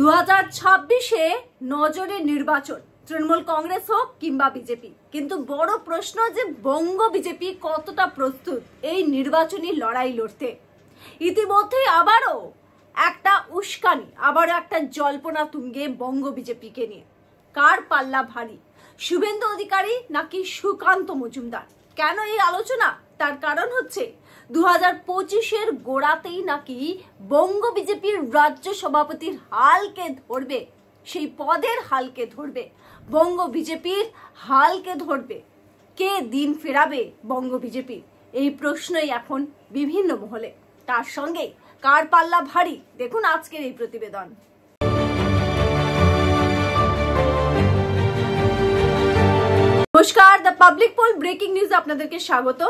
2026-এ নজরে নির্বাচন, তৃণমূল কংগ্রেস হোক কিংবা বিজেপি। কিন্তু বড় প্রশ্ন যে বঙ্গ বিজেপি কতটা প্রস্তুত এই নির্বাচনী লড়াই লড়তে। ইতিমধ্যেই আবারও একটা উস্কানি, আবারও একটা জল্পনা তুঙ্গে বঙ্গ বিজেপিকে নিয়ে। কার পাল্লা ভারী, শুভেন্দু অধিকারী নাকি সুকান্ত মজুমদার? কেন এই আলোচনা? তার কারণ হচ্ছে 2025-এর গোড়াতেই নাকি বঙ্গ বিজেপির রাজ্য সভাপতির হালকে ধরবে, সেই পদের হালকে ধরবে, বঙ্গ বিজেপির হালকে ধরবে। কে দিন ফেরাবে বঙ্গ বিজেপি? এই প্রশ্নই এখন বিভিন্ন মহলে। তার সঙ্গে কার পাল্লা ভারী, দেখুন আজকের এই প্রতিবেদন। নমস্কার, the public pole breaking news আপনাদেরকে স্বাগত।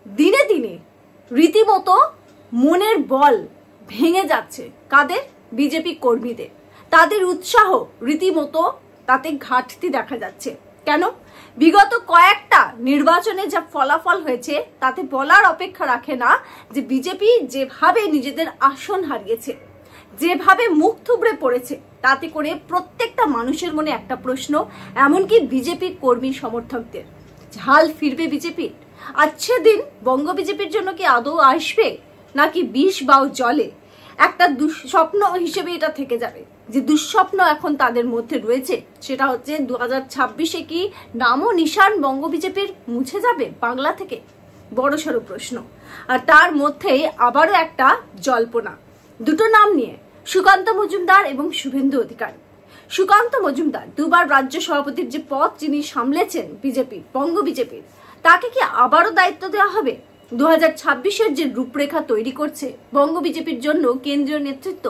দিনে দিনে রীতিমতো মনের বল ভেঙে যাচ্ছে কাদের? বিজেপি কর্মীদের। তাদের উৎসাহ রীতিমতো তাতে ঘাটতি দেখা যাচ্ছে। কেন? বিগত কয়েকটা নির্বাচনে যা ফলাফল হয়েছে তাতে বলার অপেক্ষা রাখে না যে বিজেপি যেভাবে নিজেদের আসন হারিয়েছে, যেভাবে মুখ থুবড়ে পড়েছে, তাতে করে প্রত্যেকটা মানুষের মনে একটা প্রশ্ন, এমনকি বিজেপি কর্মী সমর্থকদের, ঝাল ফিরবে বিজেপির? আজকে দিন বঙ্গ বিজেপির জন্য কি আদৌ আসবে, নাকি বিষ বাও জলে একটা দুঃস্বপ্ন হিসেবে এটা থেকে যাবে? যে দুঃস্বপ্ন এখন তাদের মধ্যে রয়েছে সেটা হচ্ছে 2026-এ কি নামও নিশান বঙ্গ বিজেপির মুছে যাবে বাংলা থেকে? বড়সড় প্রশ্ন। আর তার মধ্যেই আবারও একটা জল্পনা, দুটো নাম নিয়ে, সুকান্ত মজুমদার এবং শুভেন্দু অধিকারী। সুকান্ত মজুমদার দুবার রাজ্য সভাপতির যে পদ যিনি সামলেছেন বিজেপি, বঙ্গ বিজেপির, তাকে কি আবারও দায়িত্ব দেওয়া হবে? 2026-এর যে রূপরেখা তৈরি করছে বঙ্গ বিজেপির জন্য কেন্দ্রীয় নেতৃত্ব,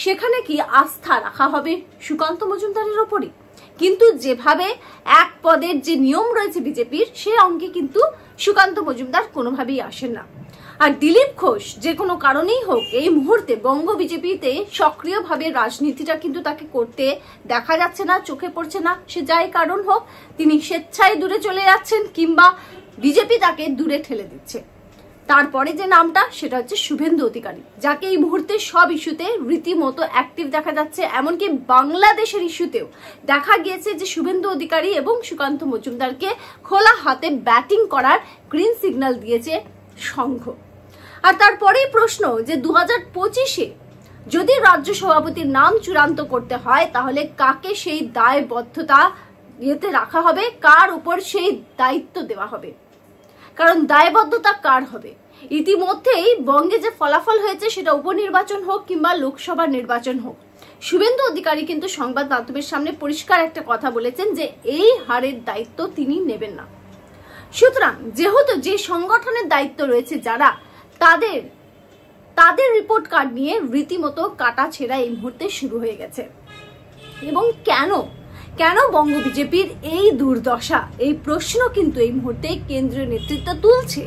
সেখানে কি আস্থা রাখা হবে সুকান্ত মজুমদারের ওপরই? কিন্তু যেভাবে এক পদের যে নিয়ম রয়েছে বিজেপির, সে অঙ্কে কিন্তু সুকান্ত মজুমদার কোনোভাবেই আসেন না। আর দিলীপ ঘোষ যে কোনো কারণেই হোক এই মুহূর্তে বঙ্গ বিজেপিতে সক্রিয়ভাবে রাজনীতিটা কিন্তু তাকে করতে দেখা যাচ্ছে না, চোখে পড়ছে না। সে যাই কারণ হোক, তিনি স্বেচ্ছায় দূরে চলে যাচ্ছেন কিংবা বিজেপি তাকে দূরে ঠেলে দিচ্ছে। তারপরে যে নামটা সেটা হচ্ছে শুভেন্দু অধিকারী, যাকে এই মুহূর্তে সব ইস্যুতে রীতিমতো অ্যাক্টিভ দেখা যাচ্ছে। এমনকি বাংলাদেশের ইস্যুতেও দেখা গিয়েছে যে শুভেন্দু অধিকারী এবং সুকান্ত মজুমদারকে খোলা হাতে ব্যাটিং করার গ্রিন সিগন্যাল দিয়েছে সংঘ। আর তারপরেই প্রশ্ন যে 2025-এ যদি রাজ্য সভাপতির নাম চূড়ান্ত করতে হয়, তাহলে কাকে সেই দায়বদ্ধতা ইয়েতে রাখা হবে, কার উপর সেই দায়িত্ব দেওয়া হবে? কারণ দায়বদ্ধতা কার হবে? ইতিমধ্যেই বঙ্গে যে ফলাফল হয়েছে সেটা উপনির্বাচন হোক কিংবা লোকসভা নির্বাচন হোক, শুভেন্দু অধিকারী কিন্তু সংবাদ মাধ্যমের সামনে পরিষ্কার একটা কথা বলেছেন যে এই হারের দায়িত্ব তিনি নেবেন না। সুতরাং যেহেতু যে সংগঠনের দায়িত্ব রয়েছে যারা, তাদের রিপোর্ট কার্ড নিয়ে রীতিমতো কাটা ছেঁড়া এই মুহূর্তে শুরু হয়ে গেছে। এবং কেন বঙ্গ বিজেপির এই দুর্দশা, এই প্রশ্ন কিন্তু এই মুহূর্তে কেন্দ্রীয় নেতৃত্ব তুলছে।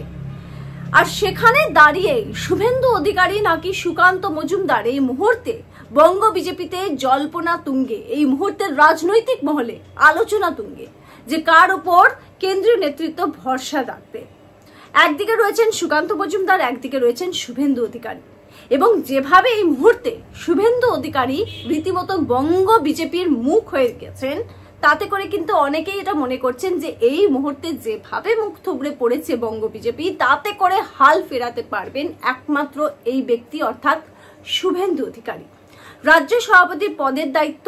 আর সেখানে দাঁড়িয়ে শুভেন্দু অধিকারী নাকি সুকান্ত মজুমদার এই মুহূর্তে বঙ্গ বিজেপিতে জল্পনা তুঙ্গে, এই মুহূর্তের রাজনৈতিক মহলে আলোচনা তুঙ্গে যে কার উপর কেন্দ্রীয় নেতৃত্ব ভরসা রাখবে। একদিকে রয়েছেন সুকান্ত মজুমদার, একদিকে রয়েছেন শুভেন্দু অধিকারী। এবং যেভাবে এই মুহূর্তে শুভেন্দু অধিকারী রীতিমতো বঙ্গ বিজেপির মুখ হয়ে গেছেন, তাতে করে কিন্তু অনেকেই এটা মনে করছেন যে এই মুহূর্তে যেভাবে মুখ থুবড়ে পড়েছে বঙ্গ বিজেপি, তাতে করে হাল ফেরাতে পারবেন একমাত্র এই ব্যক্তি, অর্থাৎ শুভেন্দু অধিকারী। রাজ্য সভাপতির পদের দায়িত্ব,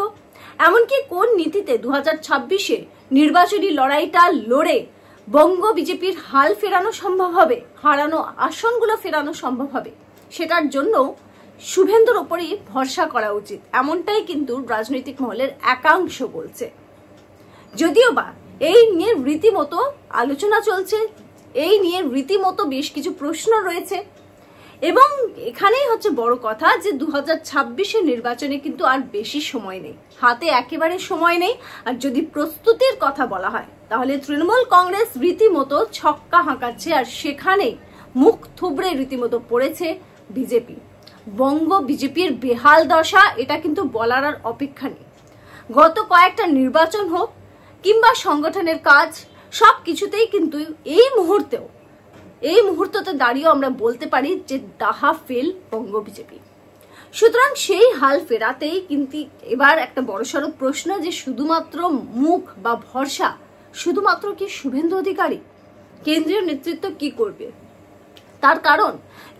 এমনকি কোন নীতিতে 2026-এ নির্বাচনী লড়াইটা লড়ে বঙ্গ বিজেপির হাল ফেরানো সম্ভব হবে, হারানো আসনগুলো ফেরানো সম্ভব হবে, সেটার জন্য শুভেন্দুর ওপরই ভরসা করা উচিত, এমনটাই কিন্তু রাজনৈতিক মহলের একাংশ বলছে। যদিও বা এই নিয়ে রীতিমতো আলোচনা চলছে, এই নিয়ে রীতিমতো বেশ কিছু প্রশ্ন রয়েছে। এবং এখানেই হচ্ছে বড় কথা যে 2026-এর নির্বাচনে কিন্তু আর বেশি সময় নেই, হাতে একেবারে সময় নেই। আর যদি প্রস্তুতির কথা বলা হয়, তাহলে তৃণমূল কংগ্রেস রীতিমতো ছক্কা হাঁকাচ্ছে, আর সেখানে মুখ থুবড়ে রীতিমতো পড়েছে বিজেপি। বঙ্গ বিজেপির বেহাল দশা, এটা কিন্তু বলার আর অপেক্ষা নেই। গত কয়েকটা নির্বাচন হোক কিংবা সংগঠনের কাজ, সব কিছুতেই কিন্তু এই মুহূর্ততে দাঁড়িয়েও আমরা বলতে পারি যে ডাহা ফেল বঙ্গ বিজেপি। সুতরাং সেই হাল ফেরাতেই কিন্তু এবার একটা বড়সড় প্রশ্ন, যে শুধুমাত্র মুখ বা ভরসা শুধুমাত্র কি শুভেন্দু অধিকারী? কেন্দ্রীয় নেতৃত্ব কি করবে? তার কারণ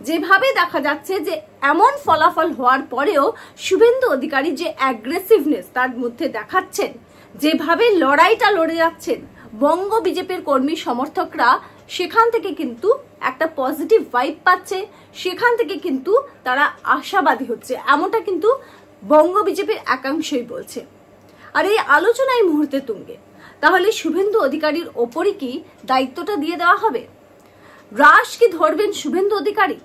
যেভাবে দেখা যাচ্ছে যে এমন ফলাফল হওয়ার পরেও শুভেন্দু অধিকারী যে অ্যাগ্রেসিভনেস তার মধ্যে দেখাচ্ছেন, যেভাবে লড়াইটা লড়ে যাচ্ছেন বঙ্গ বিজেপির কর্মী সমর্থকরা, সেখান থেকে কিন্তু একটা পজিটিভ ভাইব পাচ্ছে, সেখান থেকে কিন্তু তারা আশাবাদী হচ্ছে, এমনটা কিন্তু বঙ্গ বিজেপির একাংশই বলছে। আর এই আলোচনা এই মুহূর্তে তুঙ্গে, তাহলে শুভেন্দু অধিকারীর ওপরই কি দায়িত্বটা দিয়ে দেওয়া হবে? রাশ কি ধরবেন শুভেন্দু অধিকারী?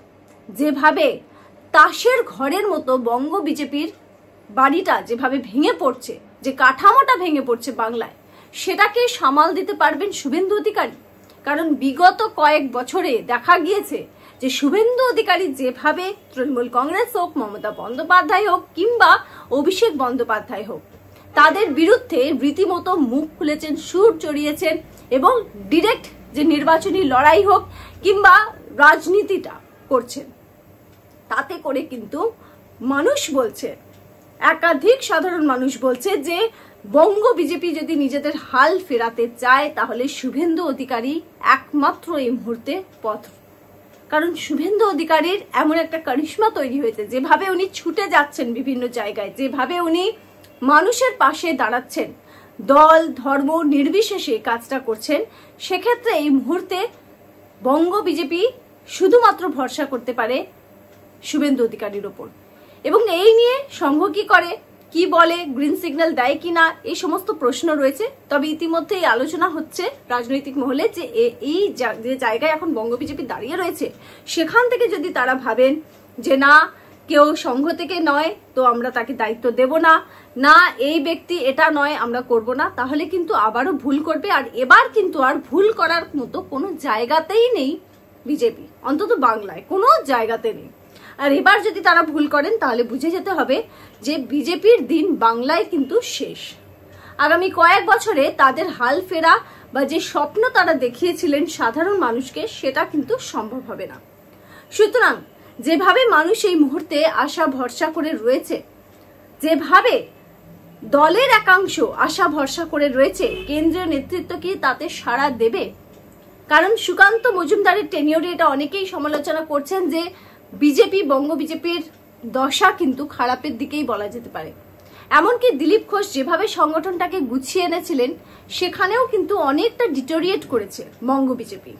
যেভাবে তাসের ঘরের মতো বঙ্গ বিজেপির বাড়িটা যেভাবে ভেঙে পড়ছে, যে কাঠামোটা ভেঙে পড়ছে বাংলায়, সেটাকে সামাল দিতে পারবেন শুভেন্দু অধিকারী? কারণ বিগত কয়েক বছরে দেখা গিয়েছে যে শুভেন্দু অধিকারী যেভাবে তৃণমূল কংগ্রেস হোক, মমতা বন্দ্যোপাধ্যায় হোক কিংবা অভিষেক বন্দ্যোপাধ্যায় হোক, তাদের বিরুদ্ধে রীতিমতো মুখ খুলেছেন, সুর চড়িয়েছেন এবং ডিরেক্ট যে নির্বাচনী লড়াই হোক কিংবা রাজনীতিটা করছেন, তাতে করে কিন্তু মানুষ বলছে, একাধিক সাধারণ মানুষ বলছে যে বঙ্গ বিজেপি যদি নিজেদের হাল ফেরাতে চায় তাহলে শুভেন্দু অধিকারী একমাত্র এই মুহূর্তে পথ। কারণ শুভেন্দু অধিকারীর এমন একটা কারিশমা তৈরি হয়েছে, যেভাবে উনি ছুটে যাচ্ছেন বিভিন্ন জায়গায়, যেভাবে উনি মানুষের পাশে দাঁড়াচ্ছেন, দল ধর্ম নির্বিশেষে কাজটা করছেন, সেক্ষেত্রে এই মুহূর্তে বঙ্গ বিজেপি শুধুমাত্র ভরসা করতে পারে শুভেন্দু অধিকারীর ওপর। এবং এই নিয়ে সংঘ কি করে, কি বলে, গ্রিন সিগন্যাল দেয় কিনা, এই সমস্ত প্রশ্ন রয়েছে। তবে ইতিমধ্যে এই আলোচনা হচ্ছে রাজনৈতিক মহলে যে এই যে জায়গায় এখন বঙ্গ বিজেপি দাঁড়িয়ে রয়েছে, সেখান থেকে যদি তারা ভাবেন যে না, কেউ সংঘ থেকে নয় তো আমরা তাকে দায়িত্ব দেব না, না এই ব্যক্তি এটা নয় আমরা করব না, তাহলে কিন্তু আবারও ভুল করবে। আর এবার কিন্তু আর ভুল করার মতো কোনো জায়গাতেই নেই বিজেপি, অন্তত বাংলায় কোনো জায়গাতে নেই। আর এবার যদি তারা ভুল করেন তাহলে বুঝে যেতে হবে যে বিজেপির দিন বাংলায় কিন্তু শেষ। আগামী কয়েক বছরে তাদের হাল ফেরা বা যে স্বপ্ন তারা দেখিয়েছিলেন সাধারণ মানুষকে, সেটা কিন্তু সম্ভব হবে না। সুতরাং যেভাবে মানুষ এই মুহূর্তে আশা ভরসা করে রয়েছে, যেভাবে দলের একাংশ আশা ভরসা করে রয়েছে, কেন্দ্রীয় নেতৃত্ব কি তাতে সাড়া দেবে? কারণ সুকান্ত মজুমদারের টেনিওরে এটা অনেকেই সমালোচনা করছেন যে বিজেপি, বঙ্গ বিজেপির দশা কিন্তু খারাপের দিকেই বলা যেতে পারে। এমনকি দিলীপ ঘোষ যেভাবে সংগঠনটাকে গুছিয়ে এনেছিলেন, সেখানেও কিন্তু অনেকটা ডিটোরিয়েট করেছে বঙ্গ বিজেপি।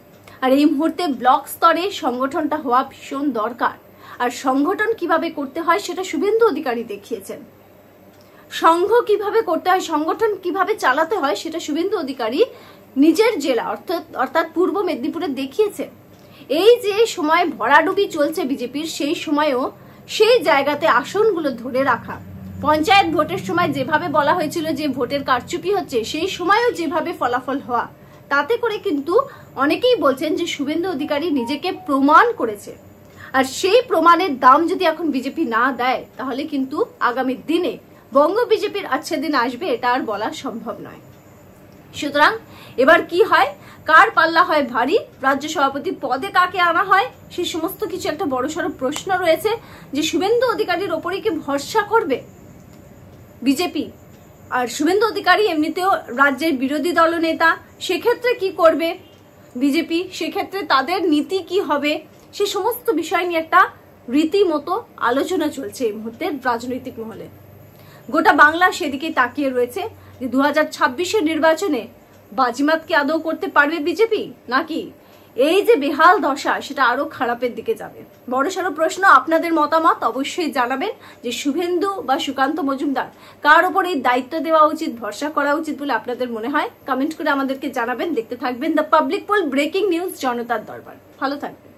আর এই মুহূর্তে ব্লক স্তরে সংগঠনটা হওয়া ভীষণ দরকার। আর সংগঠন কিভাবে করতে হয় সেটা শুভেন্দু অধিকারী দেখিয়েছেন। সংঘ কিভাবে করতে হয়, সংগঠন কিভাবে চালাতে হয়, সেটা শুভেন্দু অধিকারী নিজের জেলা অর্থাৎ পূর্ব মেদিনীপুরে দেখিয়েছে। এই যে সময় ভরাডুবি চলছে বিজেপির, সেই সময়েও সেই জায়গাতে আসনগুলো ধরে রাখা, পঞ্চায়েত ভোটের সময় যেভাবে বলা হয়েছিল যে ভোটের কারচুপি হচ্ছে, সেই সময়ও যেভাবে ফলাফল হওয়া, তাতে করে কিন্তু অনেকেই বলছেন যে শুভেন্দু অধিকারী নিজেকে প্রমাণ করেছে। আর সেই প্রমাণের দাম যদি এখন বিজেপি না দেয়, তাহলে কিন্তু আগামী দিনে বঙ্গ বিজেপির আচ্ছা দিন আসবে, এটা আর বলা সম্ভব নয়। সুতরাং এবার কি হয়, কার পাল্লা হয় ভারী, রাজ্য সভাপতি পদে কাকে আনা হয়, সেই সমস্ত কিছু একটা বড়সড় প্রশ্ন রয়েছে যে শুভেন্দু অধিকারীর ওপরে কি ভরসা করবে বিজেপি? আর শুভেন্দু অধিকারী এমনিতেও রাজ্যের বিরোধী দলনেতা, সেক্ষেত্রে কি করবে বিজেপি, সেক্ষেত্রে তাদের নীতি কি হবে, সে সমস্ত বিষয় নিয়ে একটা রীতিমতো আলোচনা চলছে এই মুহূর্তে রাজনৈতিক মহলে। গোটা বাংলা সেদিকে তাকিয়ে রয়েছে যে 2026-এর নির্বাচনে বাজিমাত কি আদৌ করতে পারবে বিজেপি, নাকি এই যে বেহাল দশা সেটা আরো খারাপের দিকে যাবে? বড়সড় প্রশ্ন। আপনাদের মতামত অবশ্যই জানাবেন যে শুভেন্দু বা সুকান্ত মজুমদার কার উপর এই দায়িত্ব দেওয়া উচিত, ভরসা করা উচিত বলে আপনাদের মনে হয়? কমেন্ট করে আমাদেরকে জানাবেন। দেখতে থাকবেন the public pole, breaking news, জনতার দরবার। ভালো থাকবেন।